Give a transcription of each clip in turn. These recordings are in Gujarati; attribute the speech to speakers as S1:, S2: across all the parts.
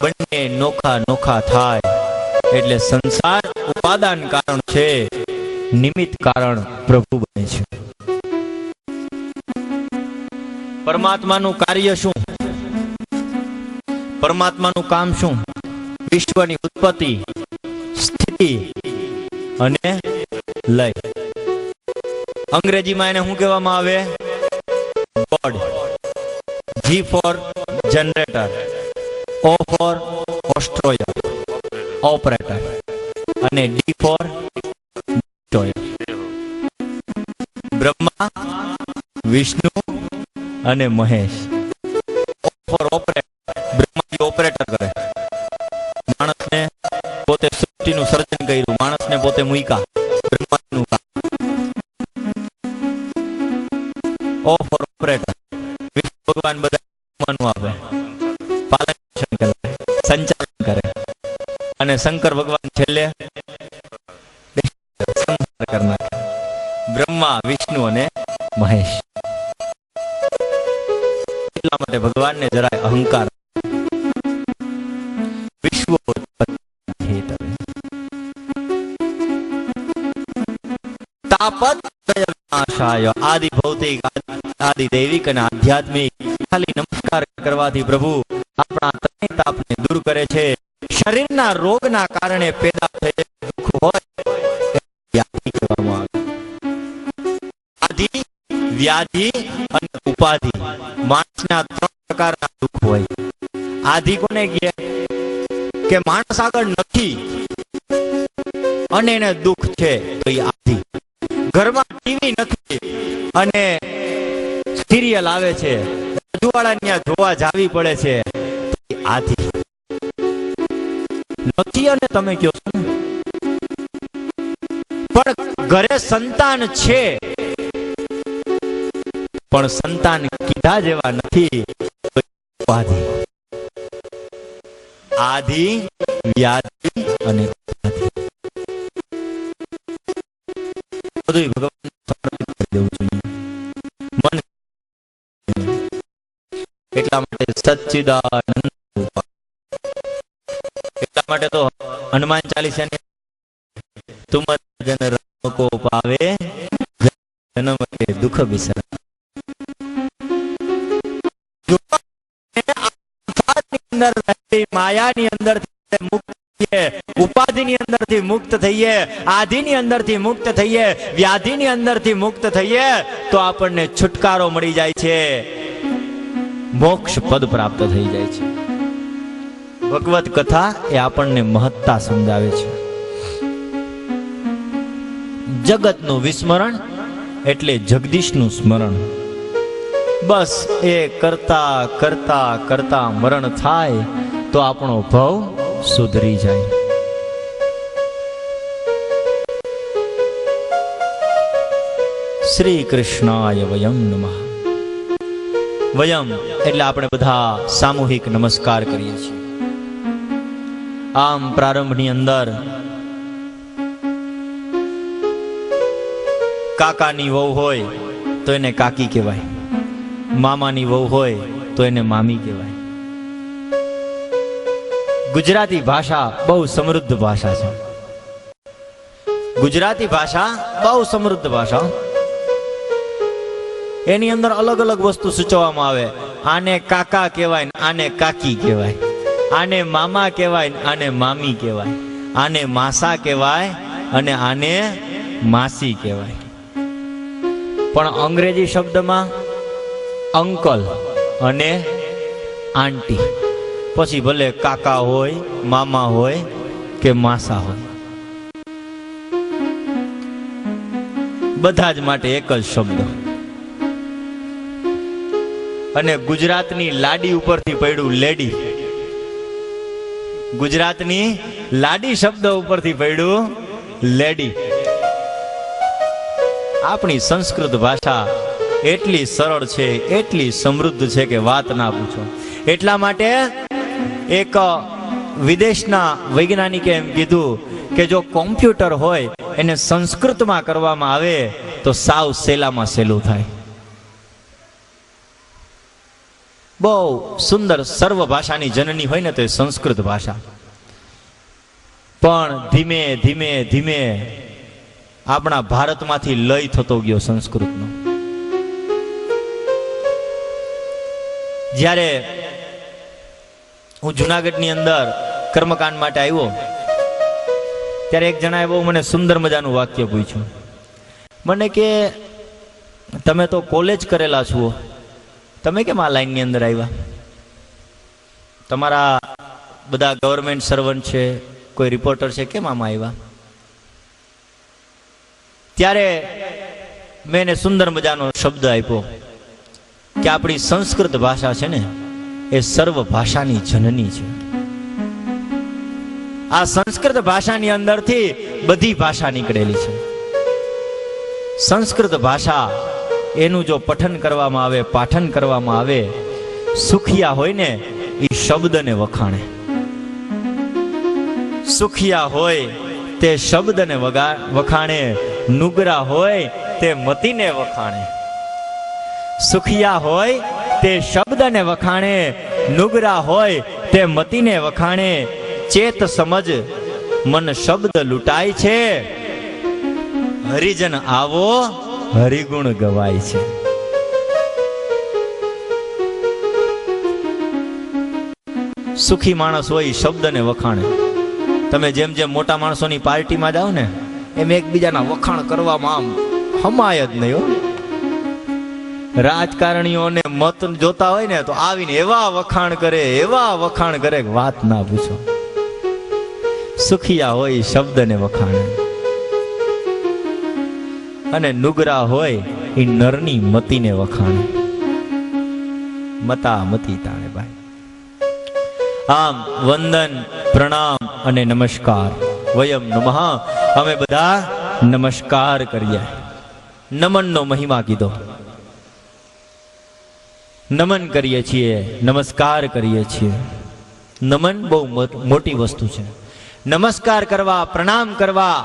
S1: બંને નોખા નોખા થાય એટલે સંસાર ઉપાદાન કારણ છે, નિમિત્ત કારણ પ્રભુ બને છે. પરમાત્માનું કાર્ય શું? પરમાત્માનું કામ શું? વિશ્વની ઉત્પત્તિ, સ્થિતિ અને લય. અંગ્રેજીમાં એને શું કહેવામાં આવે? God. G for generator, O for destroyer, operator, અને D for destroyer. Brahma, Vishnu અને મહેશ. O for operator, બ્રહ્માજી ઓપરેટર કરે. માણસને પોતે સૃષ્ટિનું સર્જન કર્યું, માણસને પોતે મૂક્યા. બ્રહ્માજીનું કામ. O for operator, વિષ્ણુ ભગવાન બધા આપે, પાલન કરે, સંચાલન કરે, અને શંકર ભગવાન છેલ્લે સંહાર કરી નાખે. બ્રહ્મા, વિષ્ણુ અને મહેશ. એટલા માટે ભગવાનને જરાય અહંકાર. વિશ્વ તાપત વિનાશાય. આદિ ભૌતિક, આદિ દૈવિક અને આધ્યાત્મિક ખાલી નમસ્કાર કરવાથી પ્રભુ આપણા ત્રણેય તાપને દૂર કરે છે. શરીરના રોગના કારણે પેદા થયેલ દુઃખ હોય વ્યાધિ કહેવામાં આવે. આદિ, વ્યાધિ અને ઉપાધિ. માણસના ત્રણ પ્રકારના દુઃખ હોય. આદિ કોને કહે? કે માણસ આગળ નથી અને એને દુઃખ છે, તો એ આદિ. ઘરમાં ટીવી નથી અને સિરિયલ આવે છે, રજવાડા જોવા જાવી પડે છે, આદિ. નથી અને તમે કહો છો, પણ ઘરે સંતાન છે પણ સંતાન કીધા જેવા નથી, આદિ. આદિ, વ્યાધિ અને ઉપાધિ બધું ભગવાન સમર્પિત કરી દેવું જોઈએ. મન એટલા માટે સચ્ચિદાનંદ. એટલા માટે તો હનુમાન ચાલીસાની તુમ જન રામ કો પાવે જન્મ કે દુઃખ બિસરા. માયાની અંદરથી મુક્ત થઈએ, ઉપાધિની અંદરથી મુક્ત થઈએ, આધિની અંદરથી મુક્ત થઈએ, વ્યાધિની અંદરથી મુક્ત થઈએ તો આપણને છુટકારો મળી જાય છે, મોક્ષ પદ પ્રાપ્ત થઈ જાય છે. ભગવત કથા એ આપણને મહત્તા સમજાવે છે. જગતનું વિસ્મરણ એટલે જગદીશનું સ્મરણ. બસ એ કરતા કરતા કરતા મરણ થાય તો આપણો ભવ સુધરી જાય. શ્રી કૃષ્ણાય વયમ નમઃ. વયમ એટલે આપણે બધા સામૂહિક નમસ્કાર કરીએ છીએ. આમ પ્રારંભની અંદર કાકાની વહુ હોય તો એને કાકી કહેવાય, મામાની વહુ હોય તો એને મામી કહેવાય. ગુજરાતી ભાષા બહુ સમૃદ્ધ ભાષા છે. ગુજરાતી ભાષા બહુ સમૃદ્ધ ભાષા. એની અંદર અલગ અલગ વસ્તુ સૂચવવામાં આવે. આને કાકા કહેવાય, આને કાકી કહેવાય, આને મામા કહેવાય, આને મામી કહેવાય, આને માસા કહેવાય અને આને માસી કહેવાય. પણ અંગ્રેજી શબ્દમાં અંકલ અને આંટી, પછી ભલે કાકા હોય, મામા હોય કે માસા હોય, બધા જ માટે એક જ શબ્દ. અને ગુજરાતની લાડી ઉપરથી પડ્યું લેડી. ગુજરાતની લાડી શબ્દ ઉપરથી પડ્યું લેડી. આપણી સંસ્કૃત ભાષા એટલી સરળ છે, એટલી સમૃદ્ધ છે કે વાત ના પૂછો. એટલા માટે એક વિદેશના વૈજ્ઞાનિકે એમ કીધું કે જો કોમ્પ્યુટર હોય એને સંસ્કૃતમાં કરવામાં આવે તો સાવ સહેલામાં સહેલું થાય. બહુ સુંદર સર્વ ભાષાની જનની હોય ને તો એ સંસ્કૃત ભાષા. પણ ધીમે ધીમે ધીમે આપણા ભારતમાંથી લય થતો ગયો સંસ્કૃતનો. જ્યારે હું જુનાગઢની અંદર કર્મકાંડ માટે આવ્યો ત્યારે એક જણાએ બહુ મને સુંદર મજાનું વાક્ય પૂછ્યું. મને કે તમે તો કોલેજ કરેલા છો, તમે કેમ આ લાઈનની અંદર આવ્યા? તમારા બધા ગવર્મેન્ટ સર્વન્ટ છે, કોઈ રિપોર્ટર છે, કેમ આમાં આવ્યા? ત્યારે મેં એને સુંદર મજાનો શબ્દ આપ્યો કે આપણી સંસ્કૃત ભાષા છે ને એ સર્વ ભાષાની જનની છે. આ સંસ્કૃત ભાષાની અંદરથી બધી ભાષા નીકળેલી છે. સંસ્કૃત ભાષા એનું જો પઠન કરવામાં આવે, પાઠન કરવામાં આવે, સુખિયા હોય ને એ શબ્દને વખાણે. સુખિયા હોય તે શબ્દને વખાણે, નુગરા હોય તે મતીને વખાણે. સુખિયા હોય તે શબ્દને વખાણે, નુગરા હોય તે મતીને વખાણે. ચેત સમજ મન શબ્દ લૂંટાય છે, હરિજન આવો હરિગુણ ગવાય છે. સુખી માણસ હોય શબ્દને વખાણે. તમે જેમ જેમ મોટા માણસોની પાર્ટીમાં જાઓ ને એમ એકબીજાના વખાણ કરવામાં આમ હમાય જ નહીં હો. રાજકારણીઓને મત જોતા હોય ને તો આવીને એવા વખાણ કરે વાત ના પૂછો. સુખિયા હોય શબ્દને વખાણે અને નુગરા હોય એ નરની મતીને વખાણે. મતા મતી તાણે ભાઈ. આમ વંદન, પ્રણામ અને નમસ્કાર. વયમ નમઃ, અમે બધા નમસ્કાર કરીએ. નમનનો મહિમા કીધો. નમન કરીએ છીએ, નમસ્કાર કરીએ છીએ. નમન બહુ મોટી વસ્તુ છે. નમસ્કાર કરવા, પ્રણામ કરવા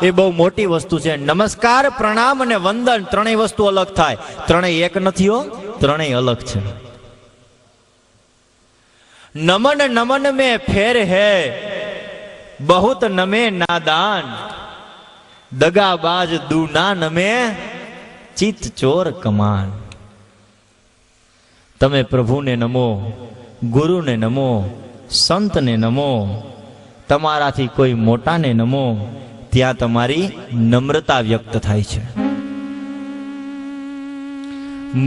S1: એ બહુ મોટી વસ્તુ છે. નમસ્કાર, પ્રણામ અને વંદન ત્રણેય વસ્તુ અલગ થાય. ત્રણેય એક નથી હો, ત્રણેય અલગ છે. નમન નમન में फेर है, बहुत नमे नादान, दगाबाज दू ना नमे, चित चोर कमान. તમે પ્રભુને નમો, ગુરુને નમો, સંતને નમો, તમારાથી કોઈ મોટાને નમો, ત્યાં તમારી નમ્રતા વ્યક્ત થાય છે.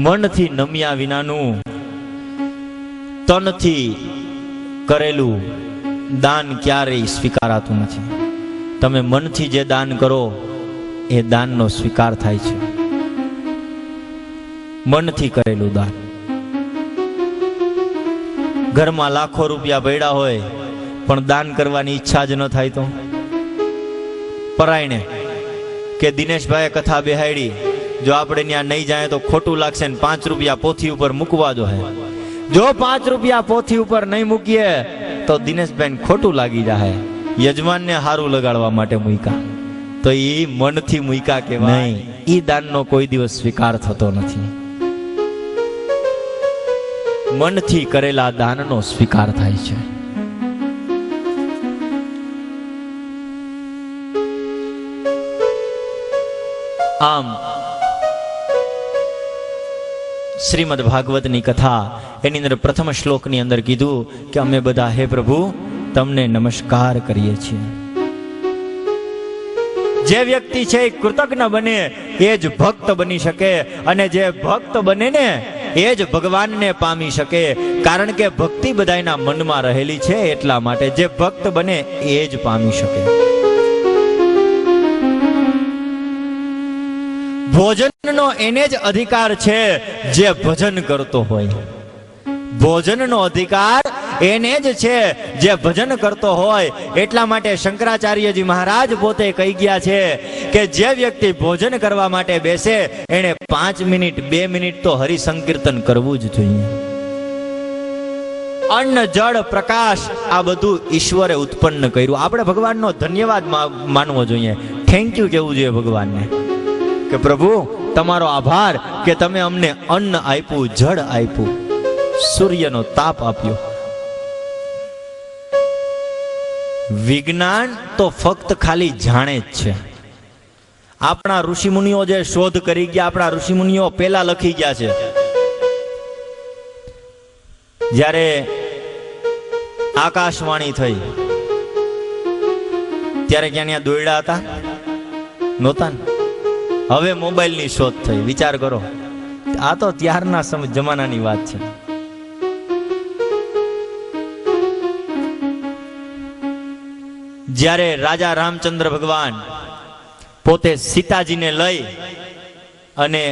S1: મનથી નમ્યા વિનાનું, તનથી કરેલું દાન ક્યારેય સ્વીકારાતું નથી. તમે મનથી જે દાન કરો એ દાનનો સ્વીકાર થાય છે. મનથી કરેલું દાન. ઘરમાં લાખો રૂપિયા પડ્યા હોય પણ દાન કરવાની ઈચ્છા જ ન થાય તો પરાયણે કે દિનેશભાઈએ કથા બેહાડી, જો આપણે ત્યાં નહીં જાય તો ખોટું લાગશે ને 5 રૂપિયા પોથી ઉપર મૂકવા જો હે. જો 5 રૂપિયા પોથી ઉપર નહીં મૂકીએ તો દિનેશભાઈ ખોટું લાગી જાય. યજમાનને હારું લગાડવા માટે મૂક્યા તો એ મનથી મૂક્યા કે નહીં, એ દાનનો કોઈ દિવસ સ્વીકાર થતો નથી. મનથી કરેલા દાનનો સ્વીકાર થાય છે. આમ શ્રીમદ ભાગવતની કથા એની અંદર પ્રથમ શ્લોકની અંદર કીધું કે અમે બધા હે પ્રભુ તમને નમસ્કાર કરીએ છીએ. જે વ્યક્તિ છે એ કૃતજ્ઞ બને એ જ ભક્ત બની શકે, અને જે ભક્ત બને ને એ જ ભગવાનને પામી શકે. કારણ કે ભક્તિ બધાના મનમાં રહેલી છે, એટલા માટે જે ભક્ત બને એ જ પામી શકે. ભોજનનો એને જ અધિકાર છે જે ભજન કરતો હોય. ભોજનનો અધિકાર એને જ છે જે ભજન કરતો હોય. એટલા માટે શંકરાચાર્યજી મહારાજ પોતે કહી ગયા છે કે જે વ્યક્તિ ભોજન કરવા માટે બેસે એને 5 મિનિટ 2 મિનિટ તો હરિસંકીર્તન કરવું જ જોઈએ. અન્ન, જળ, પ્રકાશ આ બધું ઈશ્વરે ઉત્પન્ન કર્યું. આપણે ભગવાનનો ધન્યવાદ માનવો જોઈએ, થેન્ક યુ કહેવું જોઈએ ભગવાનને કે પ્રભુ તમારો આભાર કે તમે અમને અન્ન આપ્યું, જળ આપ્યું, સૂર્યનો તાપ આપ્યો. વિજ્ઞાન તો ફક્ત ખાલી જાણે જ છે. આપણા ઋષિમુનિઓ જે શોધ કરી ગયા, આપણા ઋષિમુનિઓ પેલા લખી ગયા છે. જ્યારે આકાશવાણી થઈ ત્યારે ક્યાં ત્યાં દોયડા હતા? નહોતા ને. હવે મોબાઈલની શોધ થઈ. વિચાર કરો, આ તો ત્યારના જમાનાની વાત છે. જ્યારે રાજા રામચંદ્ર ભગવાન પોતે સીતાજીને લઈ અને